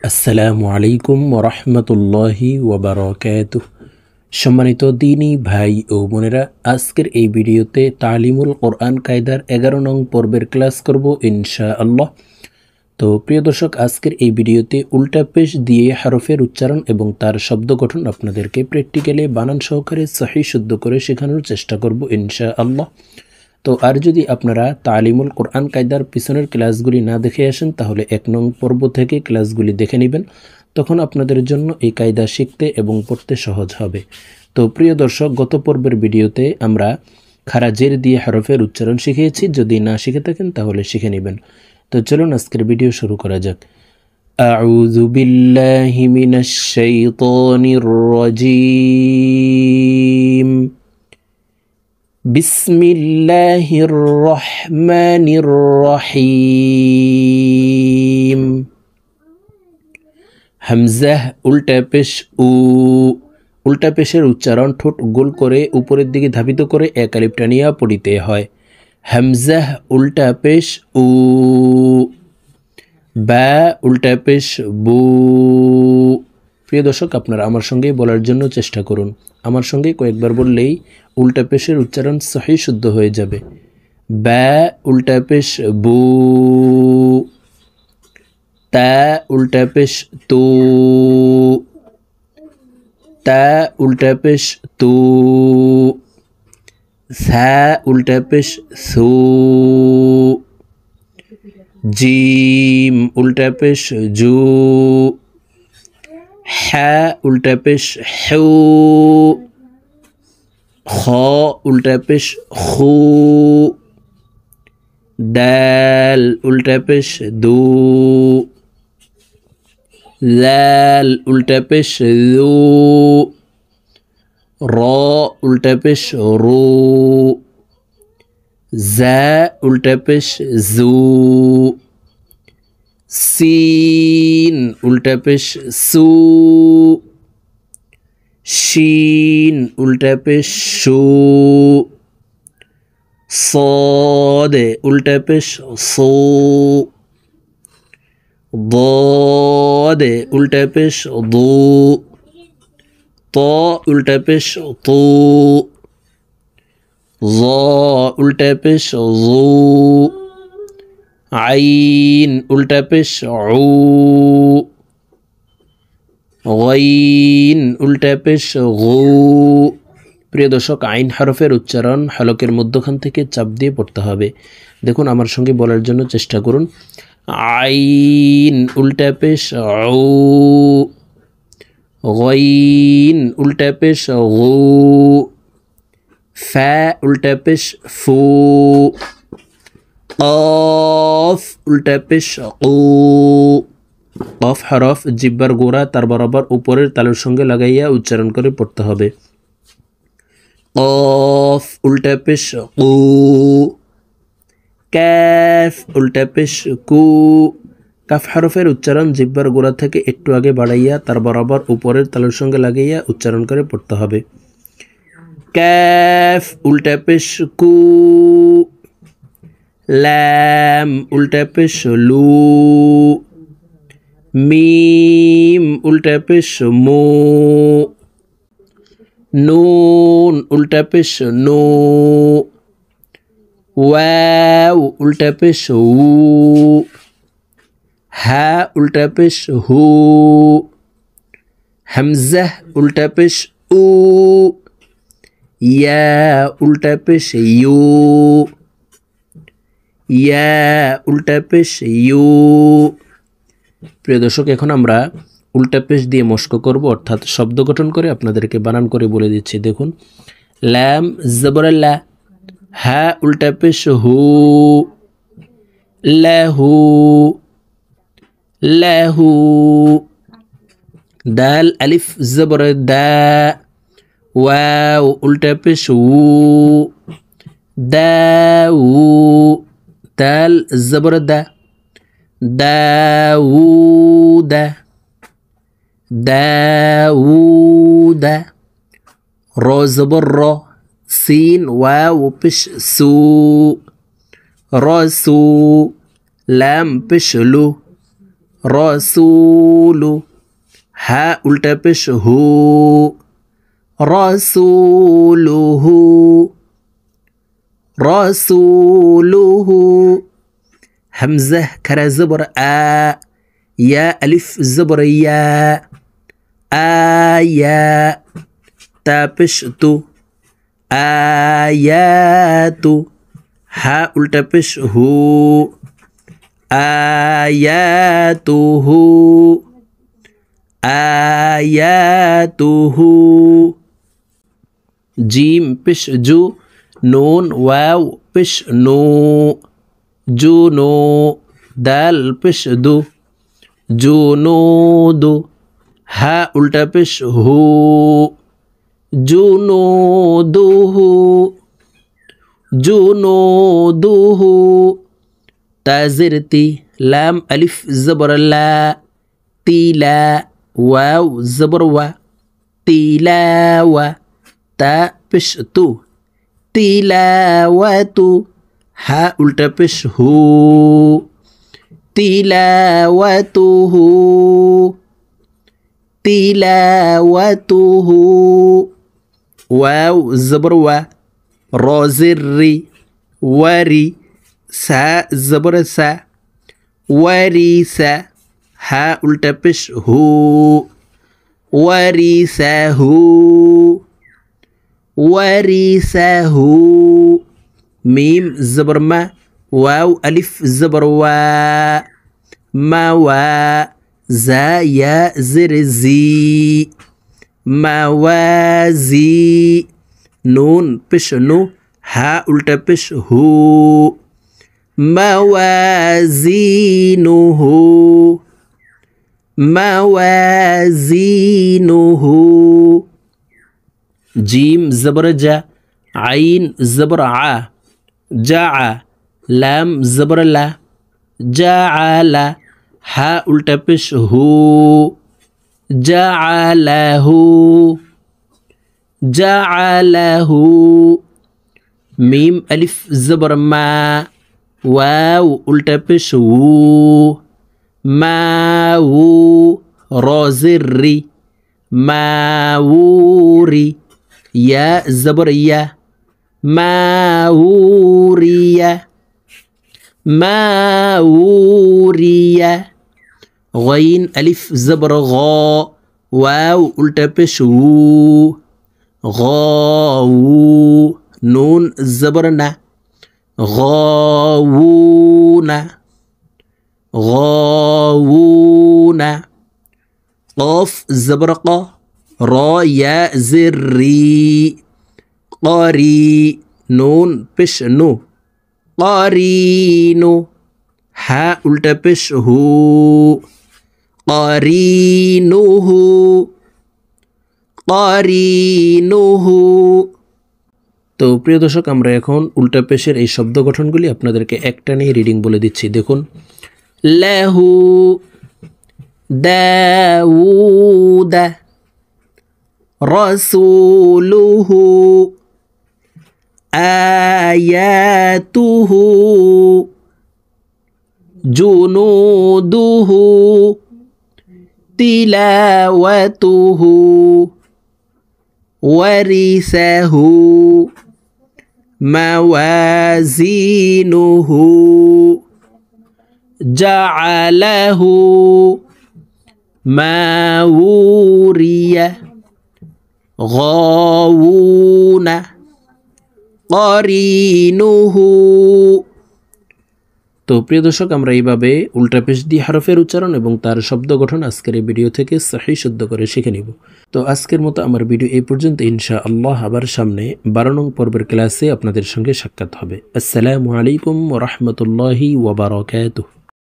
আসসালামু আলাইকুম ওরহমতুল্লাহি ওয়াবারাকাতুহ। সম্মানিত দিনী ভাই ও বোনেরা, আজকের এই ভিডিওতে তালিমুল কোরআন কায়দার 11 নং পর্বের ক্লাস করব ইনশাআল্লাহ। তো প্রিয় দর্শক, আজকের এই ভিডিওতে উল্টা পেশ দিয়ে হরফের উচ্চারণ এবং তার শব্দ গঠন আপনাদেরকে প্র্যাকটিক্যালি বানান সহকারে সহি শুদ্ধ করে শেখানোর চেষ্টা করব ইনশাআল্লাহ। তো আর যদি আপনারা তালিমুল কোরআন কায়দার পিছনের ক্লাসগুলি না দেখে আসেন, তাহলে 1 নং পর্ব থেকে ক্লাসগুলি দেখে নেবেন। তখন আপনাদের জন্য এই কায়দা শিখতে এবং পড়তে সহজ হবে। তো প্রিয় দর্শক, গত পর্বের ভিডিওতে আমরা খারাজের দিয়ে হরফের উচ্চারণ শিখিয়েছি। যদি না শিখে থাকেন তাহলে শিখে নেবেন। তো চলুন আজকের ভিডিও শুরু করা যাক। আউযু বিল্লাহি মিনাশ শাইতানির রাজীম। বিসমিল্লাহির রহমানির রহিম। হামজাহ উল্টা পেশ উ। উল্টা পেশের উচ্চারণ ঠোঁট গোল করে উপরের দিকে ধাবিত করে এক আলিফ টানিয়া পড়িতে হয়। হামজাহ উল্টা পেশ উ। বা উল্টা পেশ বু। প্রিয় দর্শক, আপনারা আমার সঙ্গে বলার জন্য চেষ্টা করুন। আমার সঙ্গে কয়েকবার বললেই উল্টা পেশের উচ্চারণ সহি শুদ্ধ হয়ে যাবে। বা উল্টা পেশ বু। তা উল্টা পেশ তু। তা উল্টা পেশ তু। সা উল্টা পেশ সু। জিম উল্টা পেশ জু। হা উল্টা পেশ হু। খ উল্টা পেশ খু। দাল উল্টা পেশ দু। লাল উল্টা পেশ লু। র উল্টা পেশ রু। জা উল্টা পেশ জু। সিন উল্টা পেশ সু। শিন উল্টা পেশ শু। صاد উল্টা পেশ সু। ضاد উল্টা পেশ দু। ত উল্টা পেশ তু। ظ উল্টা পেশ জু। আইন উল্টা পেশ উ। গাইন উল্টা পেশ গু। প্রিয় দর্শক, আইন হরফের উচ্চারণ হলকের মধ্যখান থেকে চাপ দিয়ে পড়তে হবে। দেখুন, আমার সঙ্গে বলার জন্য চেষ্টা করুন। আইন উল্টা পেশ উ। গাইন উল্টা পেশ গু। ফা উল্টা পেশ ফু। কফ উল্টা পেশ কু। কফ হরফ জিহ্বার গোড়া তার বরাবর উপরের তালুর সঙ্গে লাগাইয়া উচ্চারণ করে পড়তে হবে। কফ উল্টা পেশ কু। কাফ উল্টা পেশ কু। কাফ হরফের উচ্চারণ জিহ্বার গোড়া থেকে একটু আগে বাড়াইয়া তার বরাবর উপরের তালুর সঙ্গে লাগাইয়া উচ্চারণ করে পড়তে হবে। কাফ উল্টা পেশ কু। লাম উল্টা পেশ লু। মিম উল্টা পেশ মু। নুন উল্টা পেশ নু। ওয়াও উল্টা পেশ উ। হা উল্টা পেশ হু। হামজাহ উল্টা পেশ উ। ইয়া উল্টা পেশ ইউ। ইয়া উল্টা পেশ ইউ। প্রিয় দর্শক, এখন আমরা উল্টা পেশ দিয়ে মস্ক করব, অর্থাৎ শব্দ গঠন করে আপনাদেরকে বানান করে বলে দিচ্ছি। দেখুন, লাম জবর লা। হা উল্টা পেশ হু। লাহু। লাহু। দাল আলিফ জবর দা। ওয়াও উল্টা পেশ উ। দাউ। দাল জবর দা। দাউদা। দাউদা। র জবর র। সিন ওয়াও পেশ সু। রসু। লাম পেশ লু। রসুলু, হা উল্টা পেশ হু, রসুলুহু, রসুলুহু। হামজা খারা জবর আ, ইয়া আলিফ জবর ইয়া, আয়া, তা পেশ তু, আয়াতু, হা উল্টা পেশ হু, আয়াতুহু, আয়াতুহু। জিম পেশ জু, নুন ওয়াও পেশ নু, জুনু, দাল পেশ দু, জুনুদু, হা উল্টা পেশ হু, জুনুদুহু, জুনুদুহু। তাজেরতি, লাম আলিফ জবর লা, তিলা, ওয়াও জবর ওয়া, তিলাওয়া, তা পেশ তু, তিলাওয়াতু, হা উল্টা পেশ হু, তিলাওয়াতুহু, তিলাওয়াতুহু। ওয়াও জবর ওয়া, রজের রি, ওয়ারি, সা জবর সা, ওয়ারিসা, হা উল্টা পেশ হু, ওয়ারিসাহু, ওয়ারিসাহু। মিম জবর মা, ওয়াও আলিফ জবর ওয়া, মাওয়া, জা ইয়া জের জি, মাওয়াজি, নুন পেশ নু, হা উল্টা পেশ হু, মাওয়াজিনুহু, মাওয়াজিনুহু। জিম জবর জা, আইন জবর আ, জা, লাম জবর লা, জাআলা, হা উল্টা পেশ হু, জাআলাহু, জাআলাহু। মিম আলিফ জবর মা, ওয়াও উল্টা পেশ উ, মাউ, রজের রি, মাউরি, ইয়া জবর ইয়া, মাউরিয়া, মাউরিয়া। গইন আলিফ জবর গ, ওয়াও উল্টা পেশ উ, গউ, নুন জবর না, গউনা, গউনা। কফ জবর ক, র ইয়া জের রি, করি, নুন পেশ নু, করিনু, হা উল্টা পেশ হু, করিনুহু, করিনুহু। তো প্রিয় দর্শক, আমরা এখন উল্টা পেশের এই শব্দ গঠনগুলি আপনাদেরকে একটা নিয়ে রিডিং বলে দিচ্ছি। দেখুন, লাহু, দাউদা, রাসূলুহু, আয়াতুহু, জুনুদুহু, তিলাওয়াতুহু, ওয়ারিসাহু, মাওয়াজিনুহু, জাআলাহু, মাউরিয়া, গাউনা, করিনুহু। তো প্রিয় দর্শক, আমরা এইভাবে উল্টা পেশ দিয়ে হরফের উচ্চারণ এবং তার শব্দ গঠন আজকের এই ভিডিও থেকে সহি শুদ্ধ করে শিখে নিব। তো আজকের মতো আমার ভিডিও এই পর্যন্ত। ইনশাআল্লাহ আবার সামনে 12 নং পর্বের ক্লাসে আপনাদের সঙ্গে সাক্ষাৎ হবে। আসসালামু আলাইকুম ওয়া রাহমাতুল্লাহি ওয়া বারাকাতুহু।